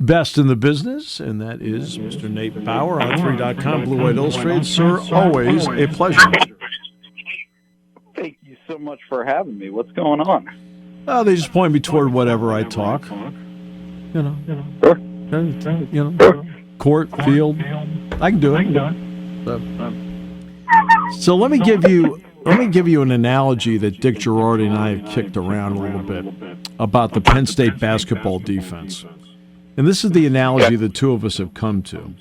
best in the business, and that is Mr. Nate Bauer on 3.com, Blue White Illustrated. Sir, always a pleasure. Thank you so much for having me. What's going on? They just point me toward whatever I talk. Sure. Court, field. I can do it. So let me give you an analogy that Dick Girardi and I have kicked around a little bit about the Penn State basketball defense. And this is the analogy the two of us have come to.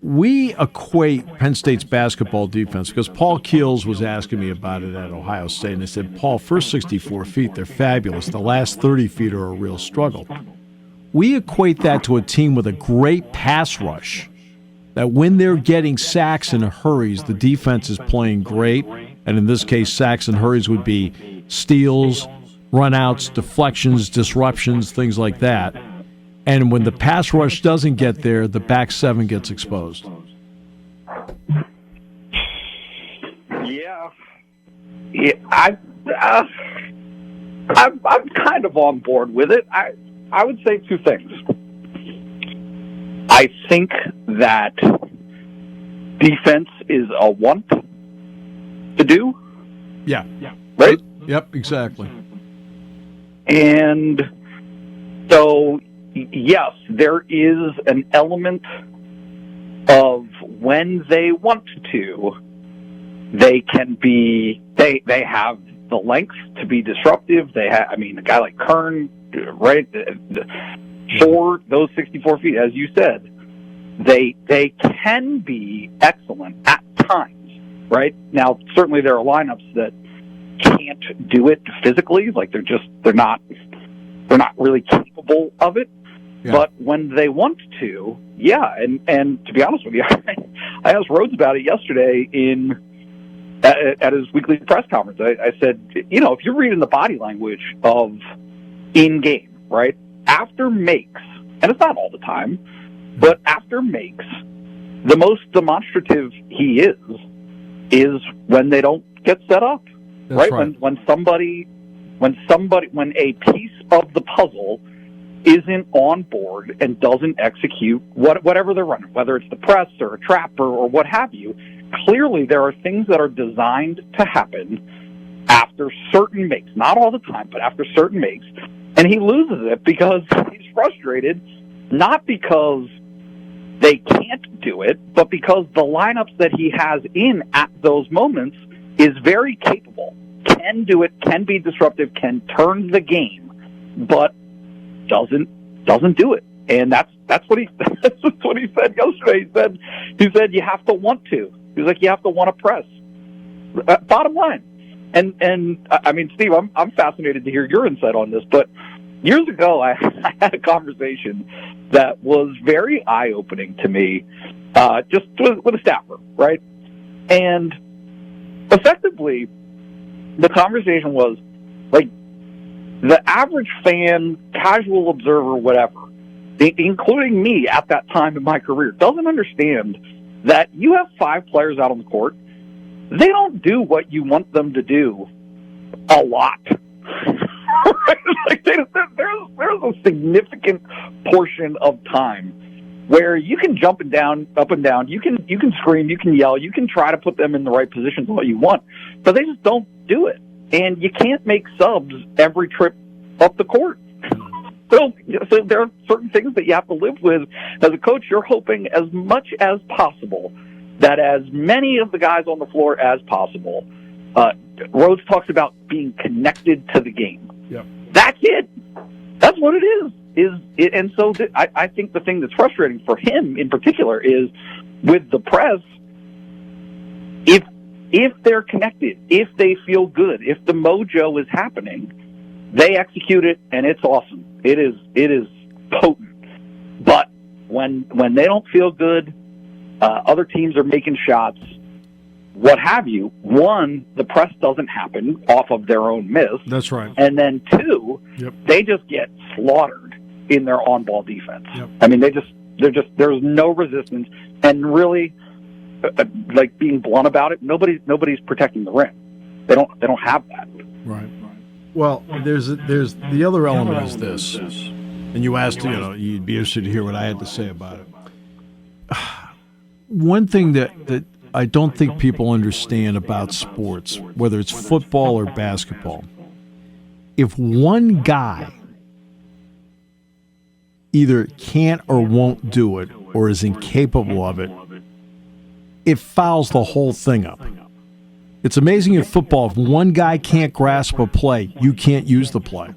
We equate Penn State's basketball defense, because Paul Keels was asking me about it at Ohio State, and I said, Paul, first 64 feet, they're fabulous. The last 30 feet are a real struggle. We equate that to a team with a great pass rush, that when they're getting sacks and hurries, the defense is playing great. And in this case, sacks and hurries would be steals, runouts, deflections, disruptions, things like that. And when the pass rush doesn't get there, the back seven gets exposed. Yeah, I'm kind of on board with it. I would say two things. I think that defense is a want to do. Yeah. Right? Yep, exactly. And so, yes, there is an element of when they want to, they can be, they have the length to be disruptive. They have, a guy like Kern, right? For those 64 feet, as you said, they can be excellent at times, right? Now, certainly there are lineups that can't do it physically, like they're not really capable of it. Yeah. But when they want to, yeah. And to be honest with you, I asked Rhodes about it yesterday at his weekly press conference. I said, if you're reading the body language of in game, right? After makes, and it's not all the time, but after makes, the most demonstrative he is when they don't get set up. That's right? When a piece of the puzzle isn't on board and doesn't execute whatever they're running, whether it's the press or a trap or what have you, clearly there are things that are designed to happen after certain makes, not all the time, but after certain makes. And he loses it because he's frustrated, not because they can't do it, but because the lineups that he has in at those moments is very capable, can do it, can be disruptive, can turn the game, but doesn't do it. And that's what he said yesterday. He said you have to want to. He was like, you have to want to press. Bottom line. And Steve, I'm fascinated to hear your insight on this, but years ago I had a conversation that was very eye-opening to me, just with a staffer, right? And effectively, the conversation was like, the average fan, casual observer, whatever, including me at that time in my career, doesn't understand that you have 5 players out on the court. They don't do what you want them to do a lot. Like there's a significant portion of time where you can jump up and down, you can scream, you can yell, you can try to put them in the right positions what you want, but they just don't do it. And you can't make subs every trip up the court. So there are certain things that you have to live with. As a coach, you're hoping as much as possible that as many of the guys on the floor as possible. Rhodes talks about being connected to the game. Yep. That's it. That's what it is. And so I think the thing that's frustrating for him in particular is with the press, if they're connected, if they feel good, if the mojo is happening, they execute it and it's awesome. It is potent. But when they don't feel good, other teams are making shots, what have you. One, the press doesn't happen off of their own miss. That's right. And then 2, they just get slaughtered in their on-ball defense. Yep. There's no resistance, and really, like being blunt about it, nobody's protecting the rim. They don't have that. Right. Well, there's the other element is this. and you asked, you'd be interested to hear what I had to say about it. One thing that I don't think people understand about sports, whether it's football or basketball, if one guy either can't or won't do it or is incapable of it, it fouls the whole thing up. It's amazing in football, if one guy can't grasp a play, you can't use the play.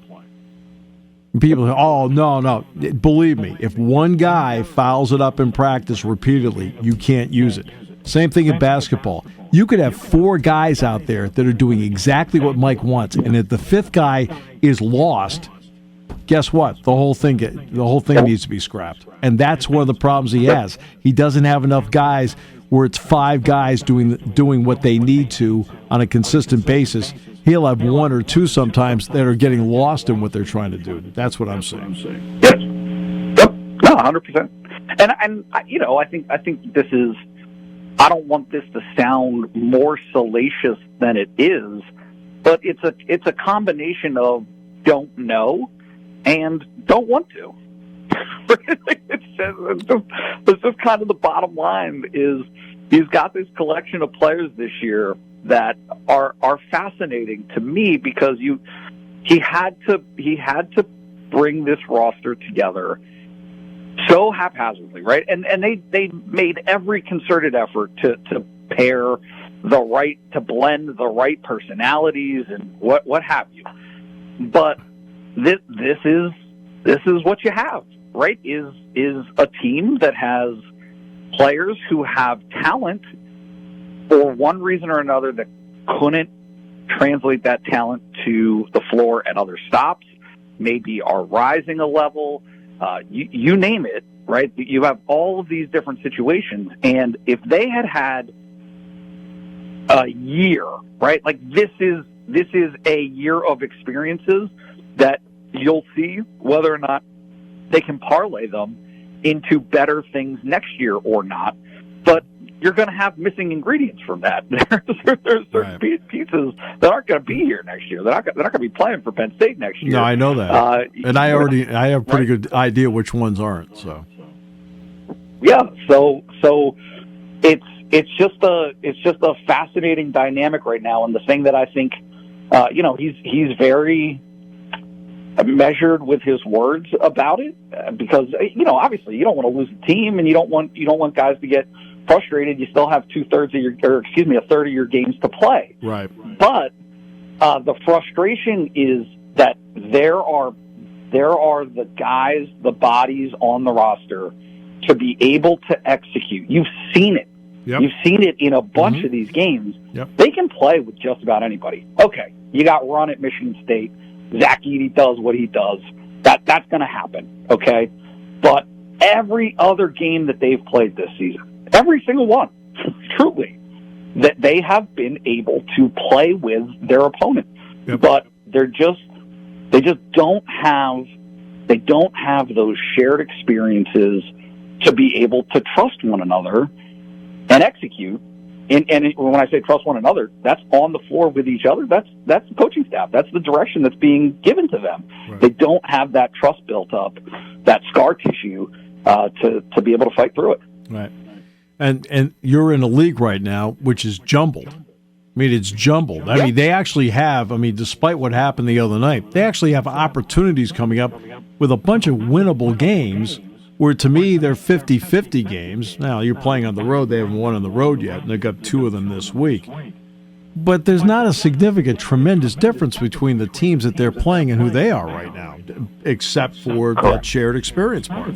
People say, oh, no. Believe me, if one guy fouls it up in practice repeatedly, you can't use it. Same thing in basketball. You could have 4 guys out there that are doing exactly what Mike wants, and if the 5th guy is lost, guess what? The whole thing needs to be scrapped. And that's one of the problems he has. He doesn't have enough guys where it's 5 guys doing what they need to on a consistent basis. He'll have 1 or 2 sometimes that are getting lost in what they're trying to do. That's what I'm saying. Yes. Yep. No, 100%. And I think this is. I don't want this to sound more salacious than it is, but it's a combination of don't know and don't want to. It's just kind of the bottom line is he's got this collection of players this year that are fascinating to me because he had to bring this roster together so haphazardly, right? And they made every concerted effort to pair to blend the right personalities and what have you. But this is what you have, right? Is a team that has players who have talent for one reason or another that couldn't translate that talent to the floor at other stops, maybe are rising a level, you name it, right? You have all of these different situations. And if they had a year, right? Like this is a year of experiences that you'll see whether or not they can parlay them into better things next year or not. But you're going to have missing ingredients from that. There's certain pieces that aren't going to be here next year. They're not going to be playing for Penn State next year. No, I know that, and I have a pretty good idea which ones aren't. So, yeah, so it's just a fascinating dynamic right now, and the thing that I think, he's very measured with his words about it because obviously you don't want to lose a team, and you don't want guys to get frustrated. You still have a third of your games to play. Right. But the frustration is that there are the guys, the bodies on the roster to be able to execute. You've seen it. Yep. You've seen it in a bunch of these games. Yep. They can play with just about anybody. Okay, you got run at Michigan State. Zach Edey does what he does. That's going to happen. Okay, but every other game that they've played this season, every single one, truly, that they have been able to play with their opponent. Yep. But they just don't have those shared experiences to be able to trust one another and execute. And when I say trust one another, that's on the floor with each other. That's the coaching staff. That's the direction that's being given to them. Right. They don't have that trust built up, that scar tissue to be able to fight through it. Right. And you're in a league right now which is jumbled. I mean, it's jumbled. I mean, they actually have, despite what happened the other night, they actually have opportunities coming up with a bunch of winnable games where, to me, they're 50-50 games. Now, you're playing on the road. They haven't won on the road yet, and they've got 2 of them this week. But there's not a significant, tremendous difference between the teams that they're playing and who they are right now, except for that shared experience part.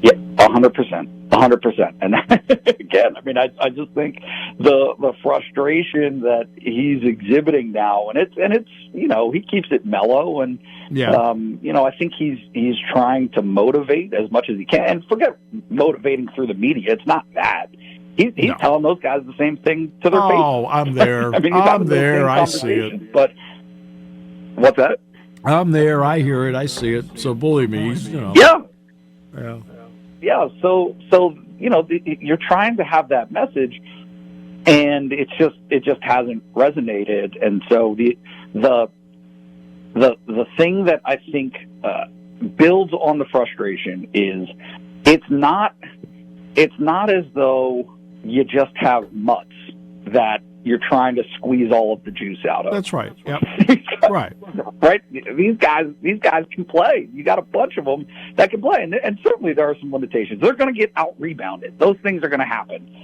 Yeah, 100%. 100%. And again, I just think the frustration that he's exhibiting now, and it's he keeps it mellow, and I think he's trying to motivate as much as he can. And forget motivating through the media; it's not that. He's telling those guys the same thing to their face. Oh, I'm there. I'm there. I see it. But what's that? I'm there. I hear it. I see it. So believe me, Yeah. Yeah. So you're trying to have that message, and it just hasn't resonated. And so the thing that I think builds on the frustration is it's not as though you just have mutts that you're trying to squeeze all of the juice out of. That's right. Yep. Right. Right. These guys can play. You got a bunch of them that can play, and certainly there are some limitations. They're going to get out rebounded. Those things are going to happen.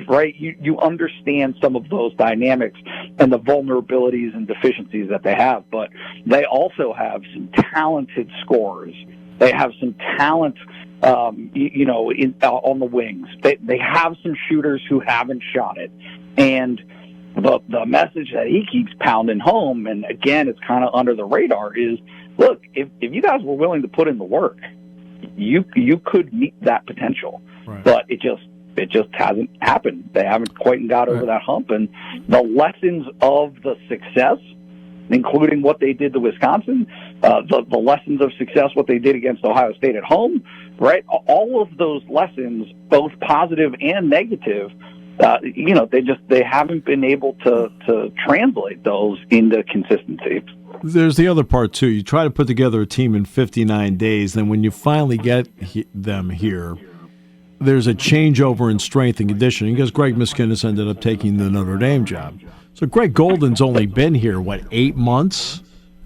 Right. You understand some of those dynamics and the vulnerabilities and deficiencies that they have, but they also have some talented scorers. They have some talent. On the wings, they have some shooters who haven't shot it, and the message that he keeps pounding home, and again, it's kind of under the radar, is look, if you guys were willing to put in the work, you could meet that potential, right. But it just hasn't happened. They haven't quite got over that hump, and the lessons of the success, including what they did to Wisconsin, the lessons of success, what they did against Ohio State at home, right? All of those lessons, both positive and negative, they haven't been able to translate those into consistency. There's the other part, too. You try to put together a team in 59 days, then when you finally get them here, there's a changeover in strength and conditioning because Greg Miskinnis ended up taking the Notre Dame job. So Greg Golden's only been here, 8 months?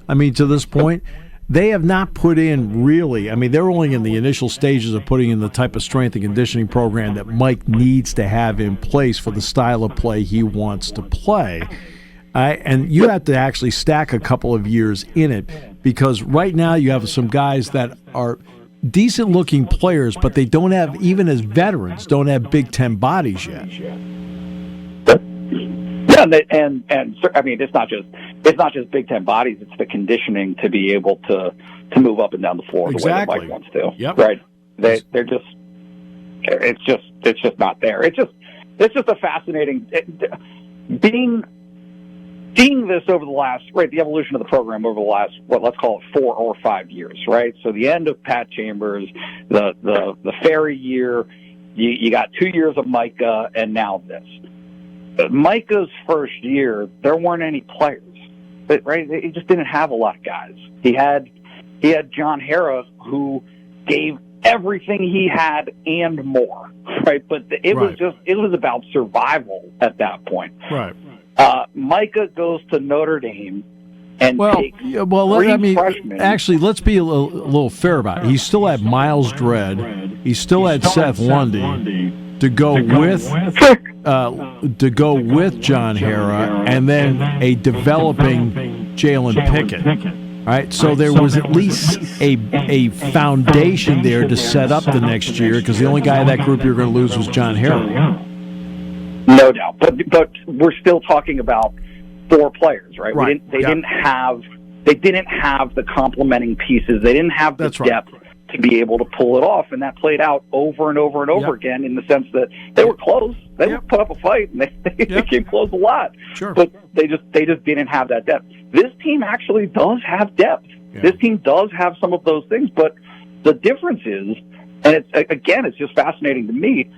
I mean, to this point, they have not put in really. I mean, they're only in the initial stages of putting in the type of strength and conditioning program that Mike needs to have in place for the style of play he wants to play. And you have to actually stack a couple of years in it because right now you have some guys that are decent-looking players, but they don't have, even as veterans, don't have Big Ten bodies yet. And I mean, it's not just Big Ten bodies. It's the conditioning to be able to move up and down the floor the way that Mike wants to. Yep. Right? It's just not there. It's just a fascinating seeing this over the last, the evolution of the program over the last, let's call it 4 or 5 years, right? So the end of Pat Chambers, the Ferry year, you got 2 years of Micah, and now this. Micah's first year, there weren't any players, right? He just didn't have a lot of guys. He had John Harrah, who gave everything he had and more, right? But it was about survival at that point. Right. Micah goes to Notre Dame and takes three freshmen. Actually, let's be a little fair about it. He still had Miles Dredd. He still had Seth Lundy to go with John Harrah, and then a developing Jalen Pickett. Right, so there was at least a foundation there to set up the next year, because the only guy in that group you were going to lose was John Harrah. No doubt, but we're still talking about 4 players, right? They didn't have the complementing pieces. They didn't have the depth to be able to pull it off, and that played out over and over and over again, in the sense that they were close. They put up a fight, and they came close a lot. Sure. But they just didn't have that depth. This team actually does have depth. Yeah. This team does have some of those things, but the difference is, and it's just fascinating to me,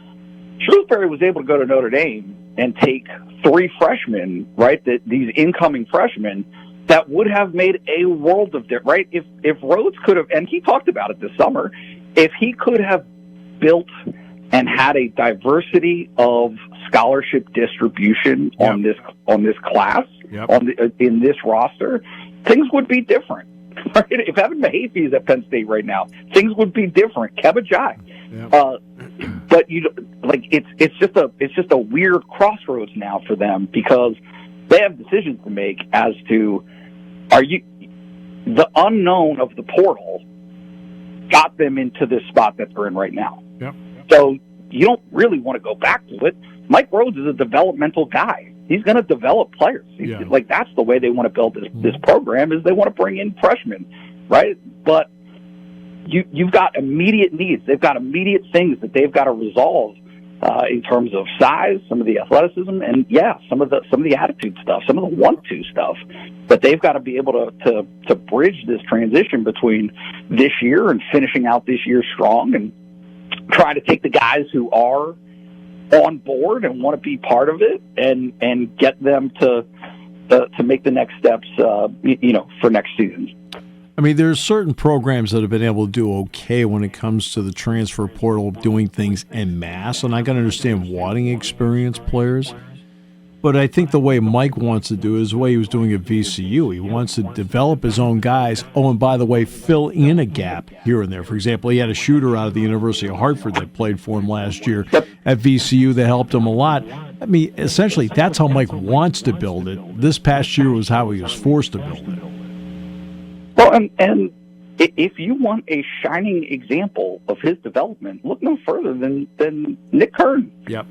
Shrewsbury was able to go to Notre Dame and take 3 freshmen, right? These incoming freshmen that would have made a world of difference, right? If Rhodes could have, and he talked about it this summer, if he could have built and had a diversity of scholarship distribution on this class, in this roster, things would be different. Right? If Evan Mahaffey is at Penn State right now, things would be different. Kebba but it's just a weird crossroads now for them, because they have decisions to make as to, the unknown of the portal got them into this spot that they're in right now. Yep. So you don't really want to go back to it. Mike Rhodes is a developmental guy. He's going to develop players. That's the way they want to build this program, is they want to bring in freshmen, right? But you've got immediate needs. They've got immediate things that they've got to resolve in terms of size, some of the athleticism, and some of the attitude stuff, some of the want-to stuff that they've got to be able to bridge this transition between this year and finishing out this year strong, and try to take the guys who are on board and want to be part of it, and get them to make the next steps, for next season. I mean, there's certain programs that have been able to do okay when it comes to the transfer portal, doing things en masse, and I can understand wanting experienced players. But I think the way Mike wants to do it is the way he was doing at VCU. He wants to develop his own guys. Oh, and by the way, fill in a gap here and there. For example, he had a shooter out of the University of Hartford that played for him last year at VCU that helped him a lot. I mean, essentially, that's how Mike wants to build it. This past year was how he was forced to build it. Well, and if you want a shining example of his development, look no further than Nick Kern. Yep.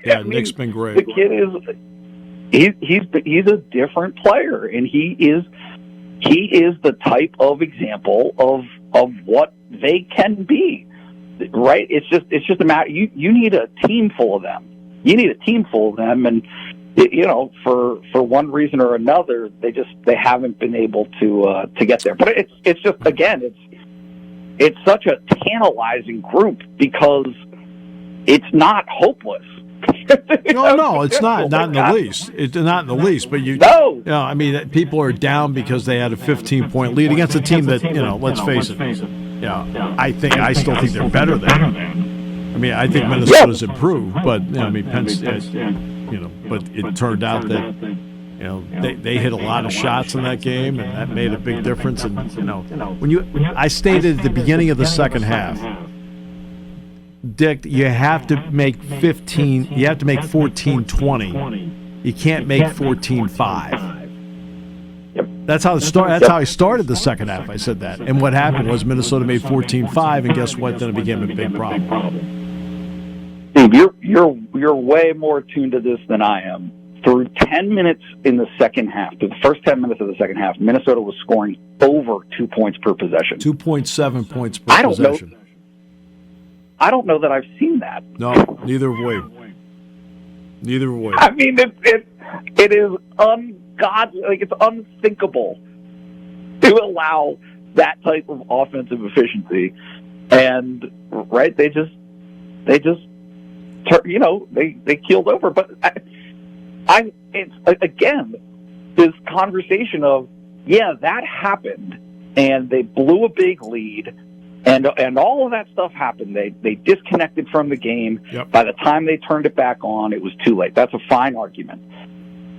Yeah, Nick's been great. The kid he's a different player, and he is the type of example of what they can be. Right? It's just a matter. You need a team full of them. And for one reason or another, they haven't been able to get there. But it's just, again, it's such a tantalizing group because it's not hopeless. No, it's not in the least. It's not in the least. But I mean, people are down because they had a 15-point lead against a team that, let's face it. I still think they're better than. I mean, I think Minnesota's improved, but Penn State. But it turned out that they hit a lot of shots in that game, and that made a big difference. And I stated at the beginning of the second half, Dick, you have to make 15. You have to make 14-20. You can't make 14-5. Yep. That's how I started the second half. I said that, and what happened was Minnesota made 14-5, and guess what? Then it became a big problem. Steve, you're way more tuned to this than I am. Through 10 minutes in the second half, through the first 10 minutes of the second half, Minnesota was scoring over 2 points per possession. 2.7 points per possession. I don't know that I've seen that. No, neither have we. I mean, it is ungodly. Like, it's unthinkable to allow that type of offensive efficiency. And right, they just they keeled over. But it's again this conversation of that happened, and they blew a big lead. And all of that stuff happened. They disconnected from the game. Yep. By the time they turned it back on, it was too late. That's a fine argument.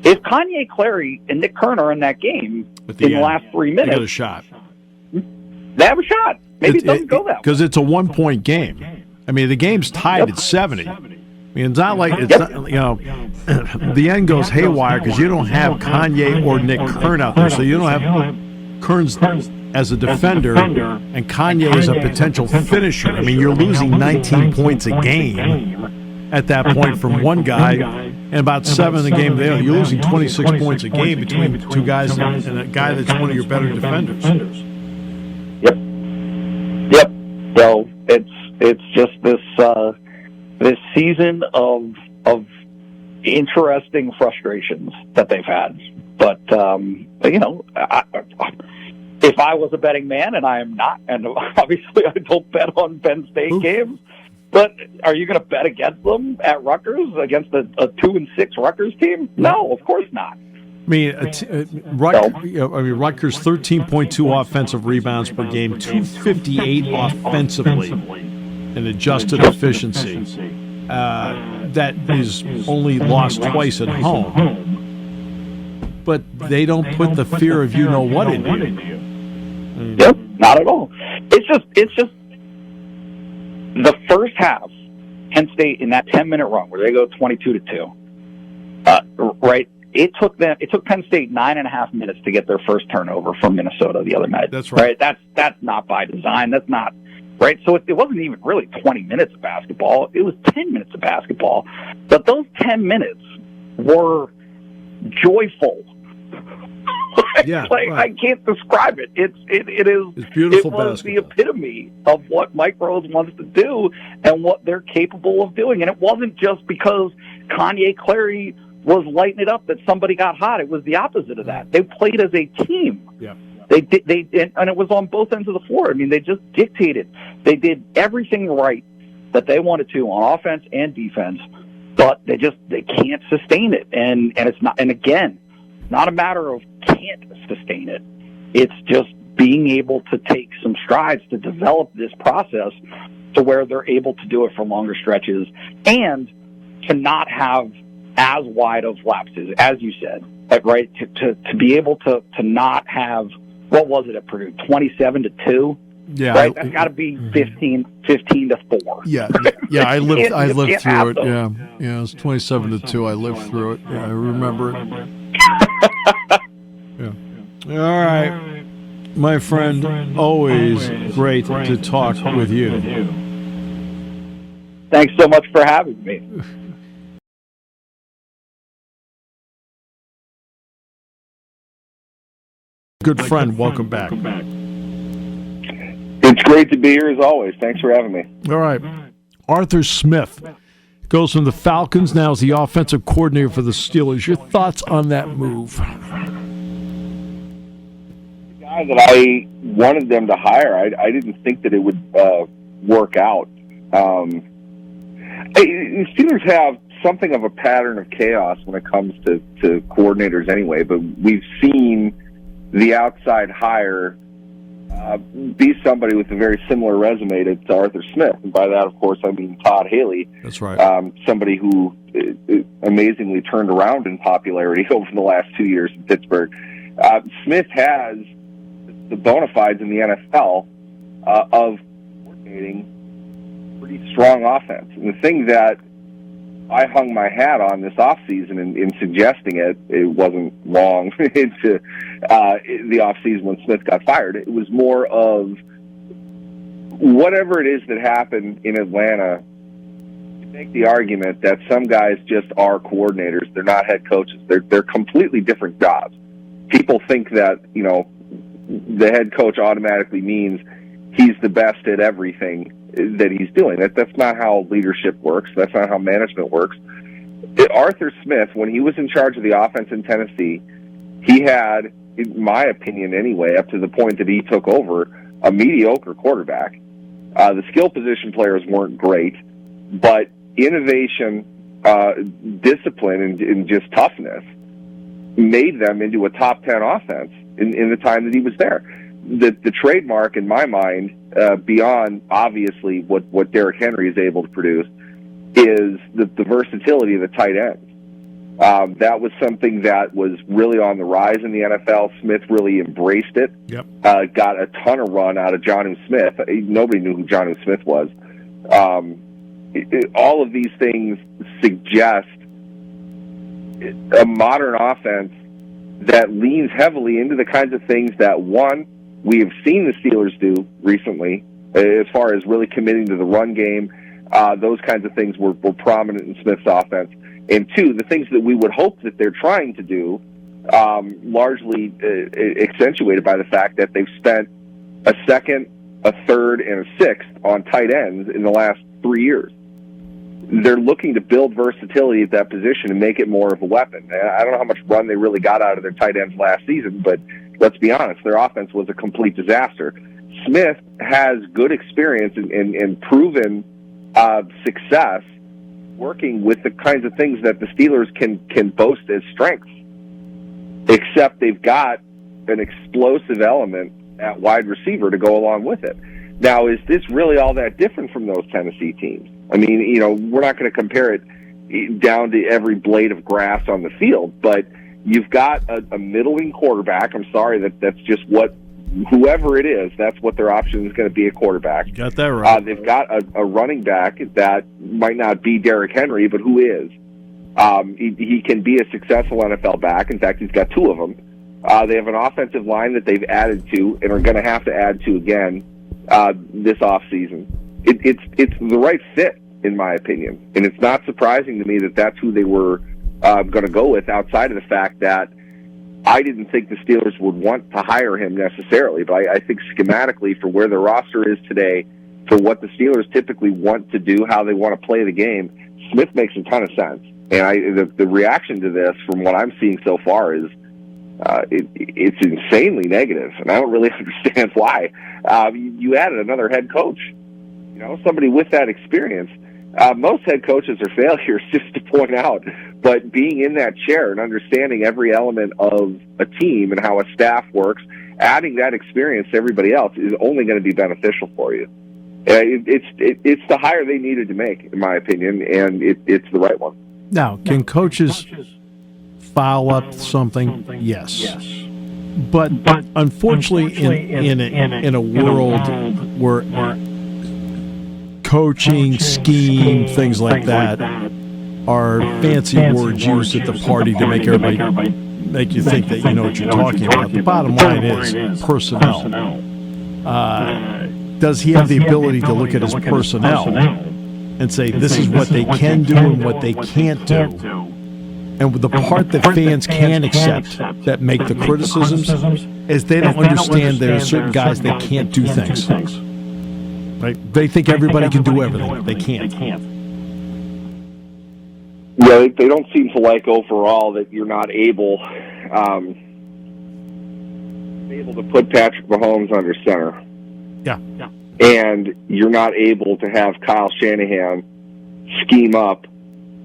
If Kanye Clary and Nick Kern are in that game in the last 3 minutes, they got a shot. They have a shot. Maybe it doesn't go that way. Because it's a 1-point game. I mean, the game's tied at 70. I mean, it's not like the end goes haywire because you don't have Kanye or Nick Kern out there, so you don't have Kern's as a defender and Kanye as a potential finisher. I mean, you're losing 19 points a game at that point from one guy, and about 7 in the game there. You're losing 26 points a game between two guys and a guy that's one of your better defenders. Yep. So it's just this season of interesting frustrations that they've had. But if I was a betting man, and I am not, and obviously I don't bet on Penn State games, but are you going to bet against them at Rutgers, against a 2-6 Rutgers team? No, of course not. I mean, Rutgers 13.2 offensive rebounds per game, 258 offensively, an adjusted efficiency. That is only lost twice at home. But they don't put the fear of what in you. Yep, not at all. It's just the first half, Penn State in that 10-minute run where they go 22-2. Right, it took Penn State 9.5 minutes to get their first turnover from Minnesota the other night. That's right. That's not by design. That's not right. So it wasn't even really 20 minutes of basketball. It was 10 minutes of basketball. But those 10 minutes were joyful. I can't describe it. It's beautiful. It was basketball. The epitome of what Mike Rose wants to do and what they're capable of doing. And it wasn't just because Kanye Clary was lighting it up that somebody got hot. It was the opposite of that. They played as a team. Yeah. They did, and it was on both ends of the floor. I mean, they just dictated. They did everything right that they wanted to on offense and defense, but they can't sustain it. And it's not. And again, not a matter of can't sustain it. It's just being able to take some strides to develop this process to where they're able to do it for longer stretches and to not have as wide of lapses, as you said, right? To be able to not have, what was it at Purdue, 27-2? Yeah, right. That's got to be 15 to 4. Yeah. I lived through it. Yeah. It was 27-2. I lived through it. Yeah, I remember it. Yeah. All right, my friend. Always great to talk with you. Thanks so much for having me. Good friend, welcome back. It's great to be here as always. Thanks for having me. All right. Arthur Smith goes from the Falcons, now as the offensive coordinator for the Steelers. Your thoughts on that move? The guy that I wanted them to hire, I didn't think that it would work out. The Steelers have something of a pattern of chaos when it comes to coordinators anyway, but we've seen the outside hire be somebody with a very similar resume to Arthur Smith. And by that, of course, I mean Todd Haley. That's right. Somebody who amazingly turned around in popularity over the last 2 years in Pittsburgh. Smith has the bona fides in the NFL of coordinating pretty strong offense. And the thing that I hung my hat on this offseason in suggesting it wasn't long into the offseason when Smith got fired. It was more of whatever it is that happened in Atlanta, make the argument that some guys just are coordinators. They're not head coaches. They're completely different jobs. People think that, the head coach automatically means he's the best at everything that he's doing. That's not how leadership works. That's not how management works. Arthur Smith, when he was in charge of the offense in Tennessee, he had, in my opinion anyway, up to the point that he took over, a mediocre quarterback. The skill position players weren't great, but innovation, discipline, and just toughness made them into a top 10 offense in the time that he was there. The trademark, in my mind, beyond obviously what Derrick Henry is able to produce, is the versatility of the tight ends. That was something that was really on the rise in the NFL. Smith really embraced it. Yep. Got a ton of run out of Jonnu Smith. Nobody knew who Jonnu Smith was. All of these things suggest a modern offense that leans heavily into the kinds of things that, one, we have seen the Steelers do recently, as far as really committing to the run game. Those kinds of things were prominent in Smith's offense. And two, the things that we would hope that they're trying to do, largely accentuated by the fact that they've spent a second, a third, and a sixth on tight ends in the last 3 years. They're looking to build versatility at that position and make it more of a weapon. I don't know how much run they really got out of their tight ends last season, but let's be honest, their offense was a complete disaster. Smith has good experience and proven success working with the kinds of things that the Steelers can boast as strengths, except they've got an explosive element at wide receiver to go along with it. Now, is this really all that different from those Tennessee teams? I mean, we're not going to compare it down to every blade of grass on the field, but you've got a middling quarterback. I'm sorry, that's just what, whoever it is, that's what their option is going to be, a quarterback. You got that right. They've got a running back that might not be Derrick Henry, but who is. He can be a successful NFL back. In fact, he's got two of them. They have an offensive line that they've added to and are going to have to add to again this offseason. It's the right fit, in my opinion. And it's not surprising to me that that's who they were going to go with, outside of the fact that I didn't think the Steelers would want to hire him necessarily, but I think schematically, for where their roster is today, for what the Steelers typically want to do, how they want to play the game, Smith makes a ton of sense. And the reaction to this, from what I'm seeing so far, is it's insanely negative, and I don't really understand why. You added another head coach, somebody with that experience. Most head coaches are failures, just to point out, but being in that chair and understanding every element of a team and how a staff works adding that experience to everybody else is only going to be beneficial for you. It's the hire they needed to make, in my opinion, and it's the right one. Now, can coaches foul up something? Yes. But unfortunately, in a world where coaching, scheme, things like that are fancy words used at the party to make you think that you know what you're talking about. The bottom line is personnel. Does he have the ability to look at his personnel and say this is what they can do and what they can't do? And the part that fans can accept that make the criticisms is they don't understand there are certain guys that can't do things. Right? They think everybody can do everything. They can't. Yeah, they don't seem to like overall that you're not able to put Patrick Mahomes under center. Yeah. And you're not able to have Kyle Shanahan scheme up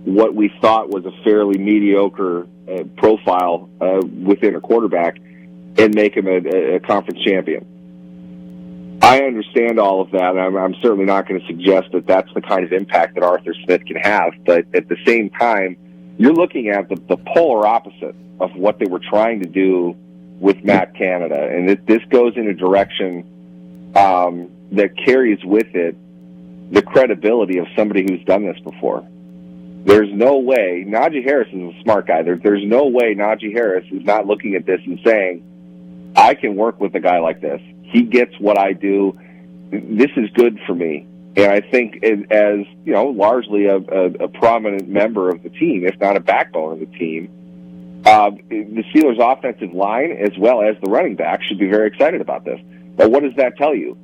what we thought was a fairly mediocre profile within a quarterback and make him a conference champion. I understand all of that. I'm certainly not going to suggest that that's the kind of impact that Arthur Smith can have, but at the same time, you're looking at the polar opposite of what they were trying to do with Matt Canada, and this goes in a direction that carries with it the credibility of somebody who's done this before. There's no way, Najee Harris is a smart guy, there's no way Najee Harris is not looking at this and saying, I can work with a guy like this. He gets what I do. This is good for me. And I think as, you know, largely a prominent member of the team, if not a backbone of the team, the Steelers' offensive line as well as the running back should be very excited about this. But what does that tell you?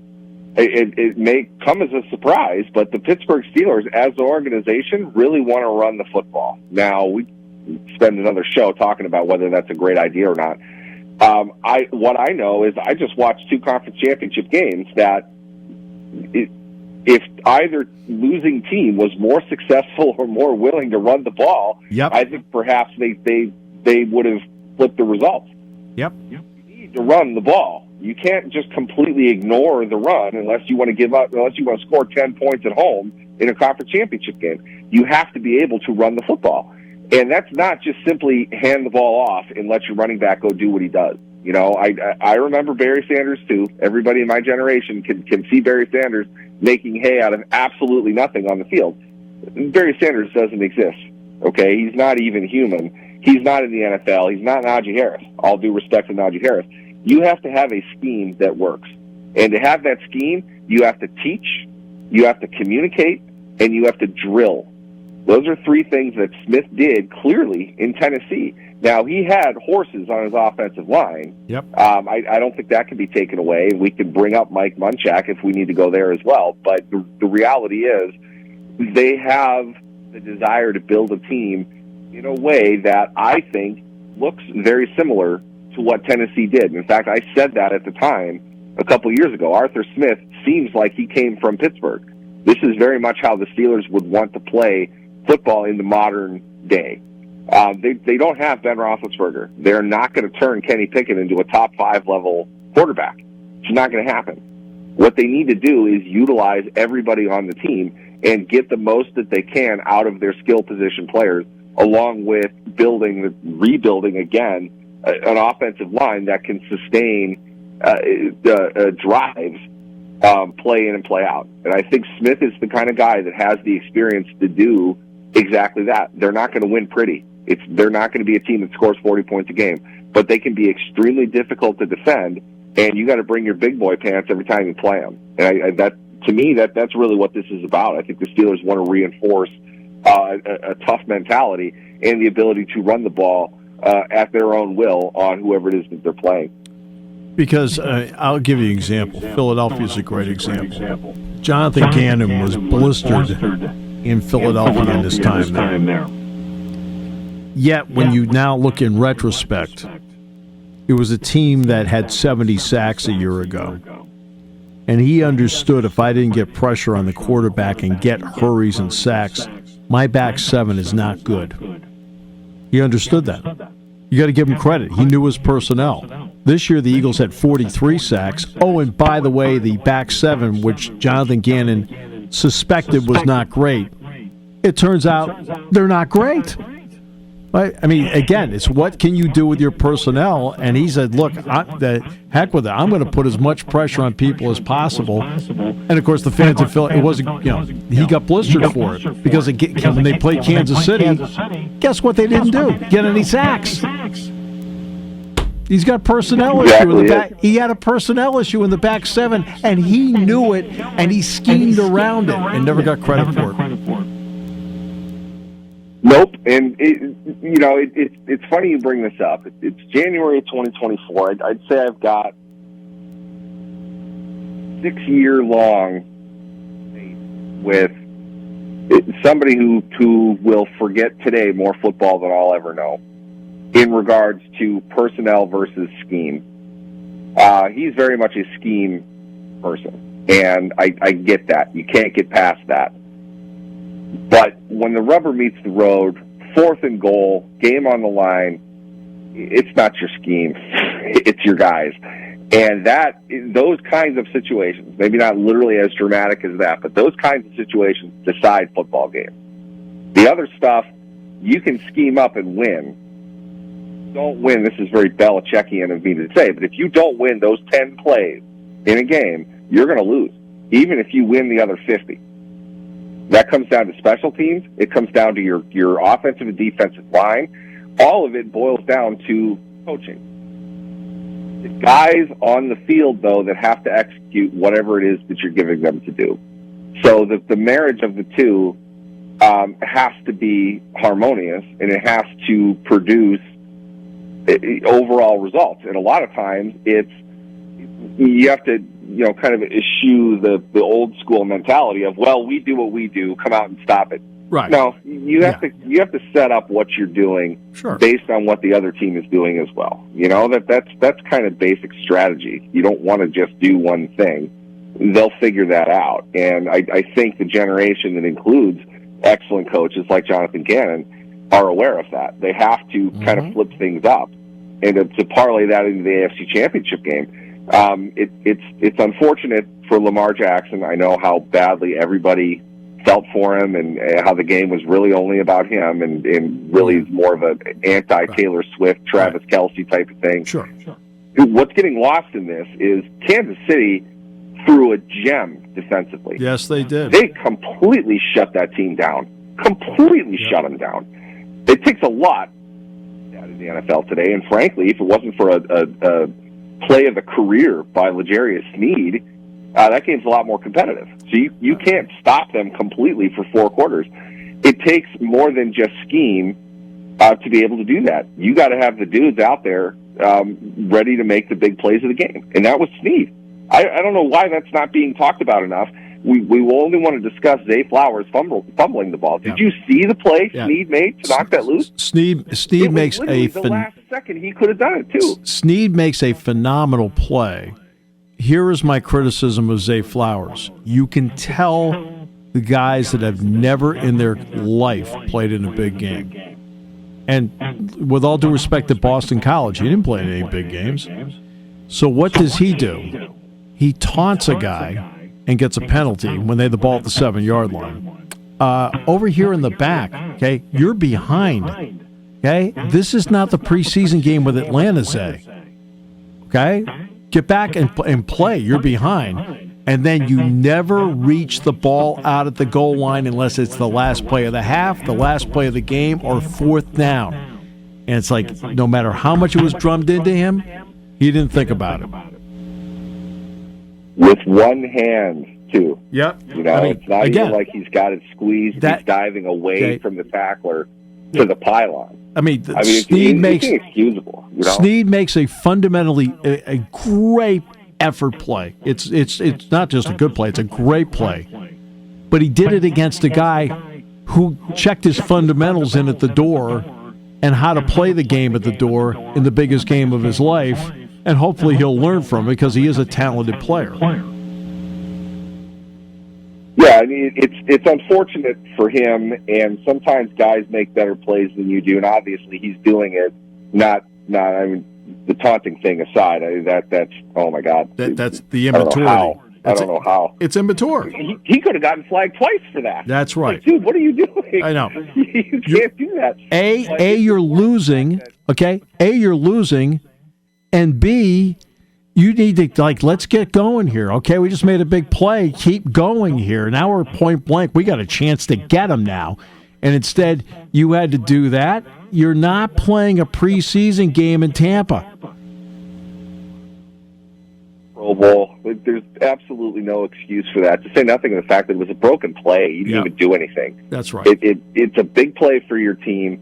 It may come as a surprise, but the Pittsburgh Steelers, as an organization, really want to run the football. Now, we spend another show talking about whether that's a great idea or not. What I know is I just watched 2 conference championship games that if either losing team was more successful or more willing to run the ball, I think perhaps they would have flipped the results. Yep. You need to run the ball. You can't just completely ignore the run unless you want to give up, unless you want to score 10 points at home in a conference championship game. You have to be able to run the football. And that's not just simply hand the ball off and let your running back go do what he does. You know, I remember Barry Sanders too. Everybody in my generation can see Barry Sanders making hay out of absolutely nothing on the field. Barry Sanders doesn't exist. Okay, he's not even human. He's not in the NFL. He's not Najee Harris. All due respect to Najee Harris. You have to have a scheme that works. And to have that scheme, you have to teach, you have to communicate, and you have to drill. Those are 3 things that Smith did clearly in Tennessee. Now, he had horses on his offensive line. Yep. I don't think that can be taken away. We can bring up Mike Munchak if we need to go there as well. But the reality is they have the desire to build a team in a way that I think looks very similar to what Tennessee did. In fact, I said that at the time a couple years ago. Arthur Smith seems like he came from Pittsburgh. This is very much how the Steelers would want to play football in the modern day. They don't have Ben Roethlisberger. They're not going to turn Kenny Pickett into a top 5 level quarterback. It's not going to happen. What they need to do is utilize everybody on the team and get the most that they can out of their skill position players, along with rebuilding again an offensive line that can sustain drives, play in and play out. And I think Smith is the kind of guy that has the experience to do exactly that. They're not going to win pretty. They're not going to be a team that scores 40 points a game, but they can be extremely difficult to defend, and you got to bring your big boy pants every time you play them. And to me, that's really what this is about. I think the Steelers want to reinforce a tough mentality and the ability to run the ball at their own will on whoever it is that they're playing. Because I'll give you an example. Philadelphia is a great example. Jonathan Gannon was blistered in Philadelphia in his time there. Yet, when you now look in retrospect, it was a team that had 70 sacks a year ago. And he understood if I didn't get pressure on the quarterback and get hurries and sacks, my back 7 is not good. He understood that. You got to give him credit. He knew his personnel. This year, the Eagles had 43 sacks. Oh, and by the way, the back seven, which Jonathan Gannon suspected was not great, it turns out they're not great. Right? I mean, again, it's what can you do with your personnel? And he said, look, the heck with it. I'm going to put as much pressure on people as possible. And, of course, the fans of Philly, it wasn't, he got blistered for it. Because when they played Kansas City, guess what they didn't do? Get any sacks. He's got personnel issue in the back. He had a personnel issue in the back seven, and he knew it, and he schemed around it and never got credit for it. Nope, and it's funny you bring this up. It's January of 2024. I'd say I've got 6-year-long with somebody who will forget today more football than I'll ever know in regards to personnel versus scheme. He's very much a scheme person, and I get that. You can't get past that. But when the rubber meets the road, 4th and goal, game on the line, it's not your scheme. It's your guys. And those kinds of situations, maybe not literally as dramatic as that, but those kinds of situations decide football games. The other stuff, you can scheme up and win. Don't win, this is very Belichickian of me to say, but if you don't win those 10 plays in a game, you're going to lose, even if you win the other 50. That comes down to special teams. It comes down to your offensive and defensive line. All of it boils down to coaching. The guys on the field, though, that have to execute whatever it is that you're giving them to do. So the marriage of the two has to be harmonious, and it has to produce overall results. And a lot of times you have to kind of eschew the old school mentality of, well, we do what we do, come out and stop it. Right. No, you have to set up what you're doing based on what the other team is doing as well. That's kind of basic strategy. You don't want to just do one thing. They'll figure that out. And I think the generation that includes excellent coaches like Jonathan Gannon are aware of that. They have to kind of flip things up and to parlay that into the AFC Championship game. It's unfortunate for Lamar Jackson. I know how badly everybody felt for him and how the game was really only about him and really more of an anti-Taylor Swift, Travis Kelce type of thing. Sure. What's getting lost in this is Kansas City threw a gem defensively. Yes, they did. They completely shut that team down. Completely shut them down. It takes a lot in the NFL today, and frankly, if it wasn't for a play of the career by L'Jarius Sneed, that game's a lot more competitive. So you can't stop them completely for 4 quarters. It takes more than just scheme to be able to do that. You got to have the dudes out there ready to make the big plays of the game, and that was Sneed. I don't know why that's not being talked about enough. We will only want to discuss Zay Flowers fumbling the ball. Did you see the play Sneed made to knock that loose? Sneed makes the last second he could have done it too. Sneed makes a phenomenal play. Here is my criticism of Zay Flowers. You can tell the guys that have never in their life played in a big game. And with all due respect to Boston College, he didn't play in any big games. So what does he do? He taunts a guy and gets a penalty when they have the ball at the 7-yard line. Over here in the back, okay, you're behind. Okay, this is not the preseason game with Atlanta, Zay. Okay, get back and play. You're behind, and then you never reach the ball out at the goal line unless it's the last play of the half, the last play of the game, or 4th down. And it's like no matter how much it was drummed into him, he didn't think about it. With one hand, too. Yep. It's not even like he's got it squeezed. He's diving away from the tackler to the pylon. Sneed makes it's inexcusable. Sneed makes a fundamentally a great effort play. It's not just a good play; it's a great play. But he did it against a guy who checked his fundamentals in at the door and how to play the game at the door in the biggest game of his life. And hopefully he'll learn from it because he is a talented player. Yeah, it's unfortunate for him, and sometimes guys make better plays than you do, and obviously he's doing it not the taunting thing aside, that's oh my God. That's the immaturity. I don't know how. It's immature. He could have gotten flagged twice for that. That's right. Like, dude, what are you doing? I know. You can't do that. You're losing, okay? You're losing, and B, you need to, let's get going here, okay? We just made a big play. Keep going here. Now we're point blank. We got a chance to get them now. And instead, you had to do that. You're not playing a preseason game in Tampa. Pro Bowl. There's absolutely no excuse for that. To say nothing of the fact that it was a broken play. You didn't even do anything. That's right. It's a big play for your team.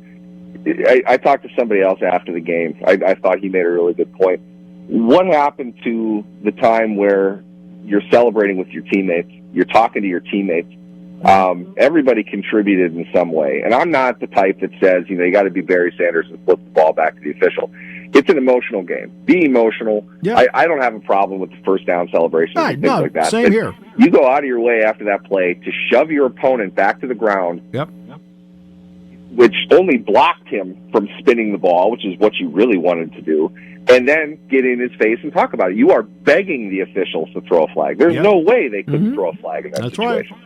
I talked to somebody else after the game. I thought he made a really good point. What happened to the time where you're celebrating with your teammates, you're talking to your teammates? Everybody contributed in some way. And I'm not the type that says, you got to be Barry Sanders and flip the ball back to the official. It's an emotional game. Be emotional. Yeah. I don't have a problem with the first down celebrations and things like that. Same here. You go out of your way after that play to shove your opponent back to the ground, which only blocked him from spinning the ball, which is what you really wanted to do, and then get in his face and talk about it. You are begging the officials to throw a flag. There's no way they couldn't throw a flag in that situation. Right.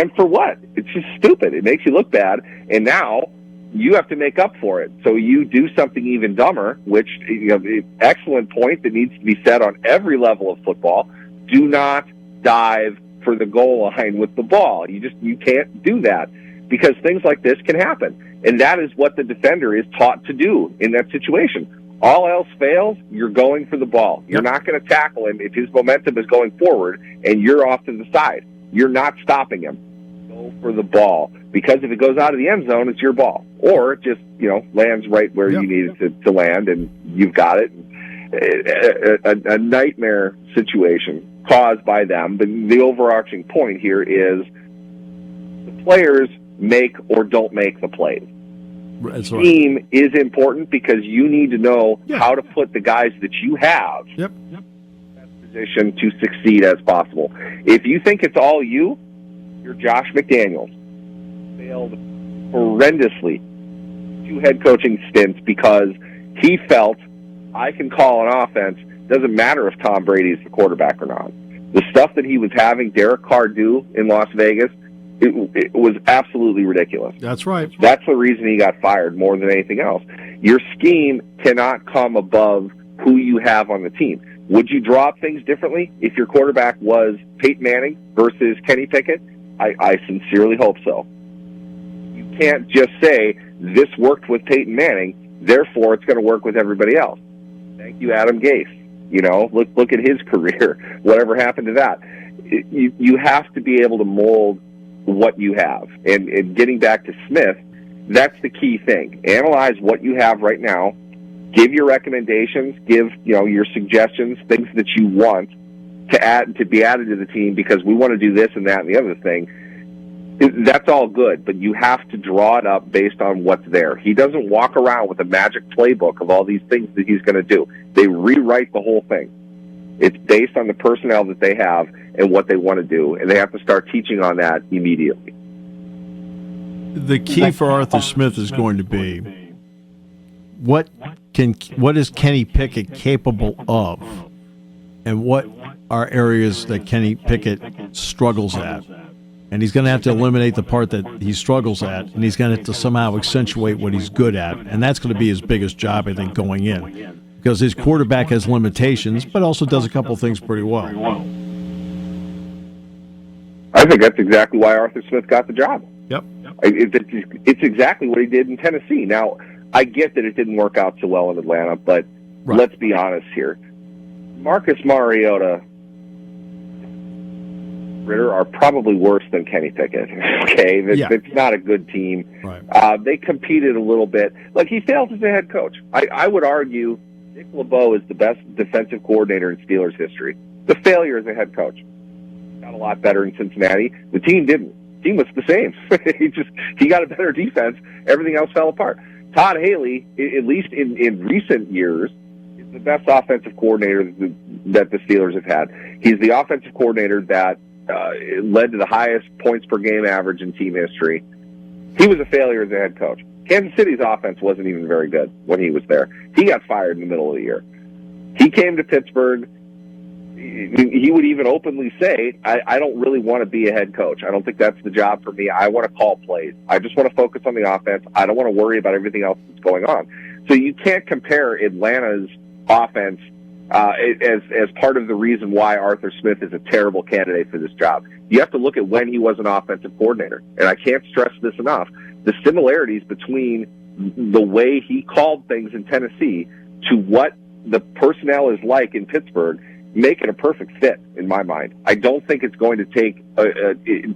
And for what? It's just stupid. It makes you look bad, and now you have to make up for it. So you do something even dumber, which, excellent point that needs to be said on every level of football. Do not dive for the goal line with the ball. You can't do that because things like this can happen. And that is what the defender is taught to do in that situation. All else fails, you're going for the ball. You're not going to tackle him if his momentum is going forward and you're off to the side. You're not stopping him. Go for the ball, because if it goes out of the end zone, it's your ball, or it just lands right where you need it to land, and you've got it. A nightmare situation caused by them. But the overarching point here is the players make or don't make the plays. That's right. Team is important because you need to know how to put the guys that you have in that position to succeed as possible. If you think it's all you're Josh McDaniels. Failed horrendously 2 head coaching stints because he felt I can call an offense. Doesn't matter if Tom Brady's the quarterback or not. The stuff that he was having Derek Carr do in Las Vegas, it was absolutely ridiculous. That's right. That's the reason he got fired more than anything else. Your scheme cannot come above who you have on the team. Would you draw up things differently if your quarterback was Peyton Manning versus Kenny Pickett? I sincerely hope so. You can't just say, this worked with Peyton Manning, therefore it's going to work with everybody else. Thank you, Adam Gase. Look at his career. Whatever happened to that? You have to be able to mold what you have. And getting back to Smith, that's the key thing. Analyze what you have right now. Give your recommendations. Give your suggestions, things that you want to be added to the team because we want to do this and that and the other thing. That's all good, but you have to draw it up based on what's there. He doesn't walk around with a magic playbook of all these things that he's going to do. They rewrite the whole thing. It's based on the personnel that they have and what they want to do, and they have to start teaching on that immediately. The key for Arthur Smith is going to be what is Kenny Pickett capable of, and what are areas that Kenny Pickett struggles at. And he's going to have to eliminate the part that he struggles at, and he's going to have to somehow accentuate what he's good at. And that's going to be his biggest job, I think, going in. Because his quarterback has limitations, but also does a couple things pretty well. I think that's exactly why Arthur Smith got the job. Yep. It's exactly what he did in Tennessee. Now, I get that it didn't work out so well in Atlanta, but let's be honest here. Marcus Mariota, Ritter are probably worse than Kenny Pickett. Okay, it's not a good team. Right. They competed a little bit. Look, he failed as a head coach. I would argue Dick LeBeau is the best defensive coordinator in Steelers history. The failure as a head coach. Got a lot better in Cincinnati. The team didn't. The team was the same. he got a better defense. Everything else fell apart. Todd Haley, at least in recent years, is the best offensive coordinator that the Steelers have had. He's the offensive coordinator that led to the highest points per game average in team history. He was a failure as a head coach. Kansas City's offense wasn't even very good when he was there. He got fired in the middle of the year. He came to Pittsburgh. He would even openly say, I don't really want to be a head coach. I don't think that's the job for me. I want to call plays. I just want to focus on the offense. I don't want to worry about everything else that's going on. So you can't compare Atlanta's offense as part of the reason why Arthur Smith is a terrible candidate for this job. You have to look at when he was an offensive coordinator. And I can't stress this enough. The similarities between the way he called things in Tennessee to what the personnel is like in Pittsburgh make it a perfect fit in my mind. I don't think it's going to take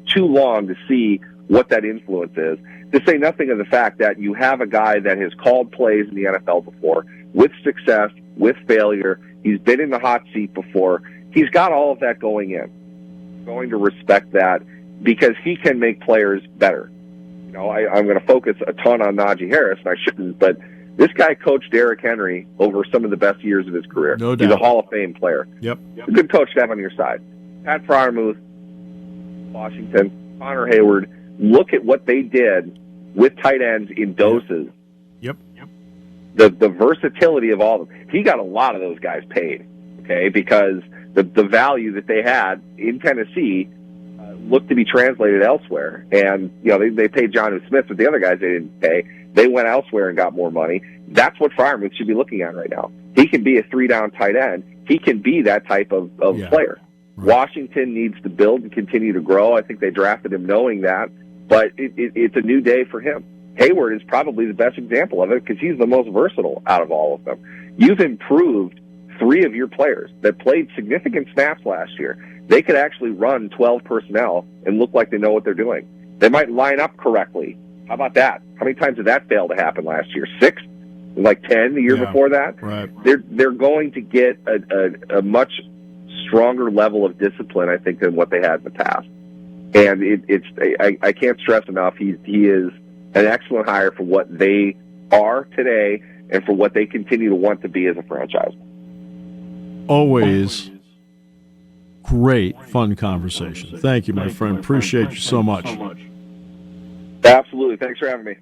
too long to see what that influence is, to say nothing of the fact that you have a guy that has called plays in the NFL before, with success, with failure. He's been in the hot seat before. He's got all of that going in. I'm going to respect that because he can make players better. You know, I'm going to focus a ton on Najee Harris, and I shouldn't, but this guy coached Derrick Henry over some of the best years of his career. No doubt. He's a Hall of Fame player. Yep. A good coach to have on your side. Pat Fryermuth, Washington, Connor Hayward, look at what they did with tight ends in doses. Yep. The versatility of all of them. He got a lot of those guys paid, okay, because the value that they had in Tennessee looked to be translated elsewhere. And, you know, they paid Jonnu Smith, but the other guys they didn't pay. They went elsewhere and got more money. That's what Fryermuth should be looking at right now. He can be a 3-down tight end. He can be that type of player. Right. Washington needs to build and continue to grow. I think they drafted him knowing that, but it's a new day for him. Hayward is probably the best example of it because he's the most versatile out of all of them. You've improved 3 of your players that played significant snaps last year. They could actually run 12 personnel and look like they know what they're doing. They might line up correctly. How about that? How many times did that fail to happen last year? 6? Like 10 the year before that? Right. They're going to get a much stronger level of discipline, I think, than what they had in the past. And I can't stress enough, he is an excellent hire for what they are today and for what they continue to want to be as a franchise. Always great, fun conversation. Thank you, my friend. Appreciate you so much. Absolutely. Thanks for having me.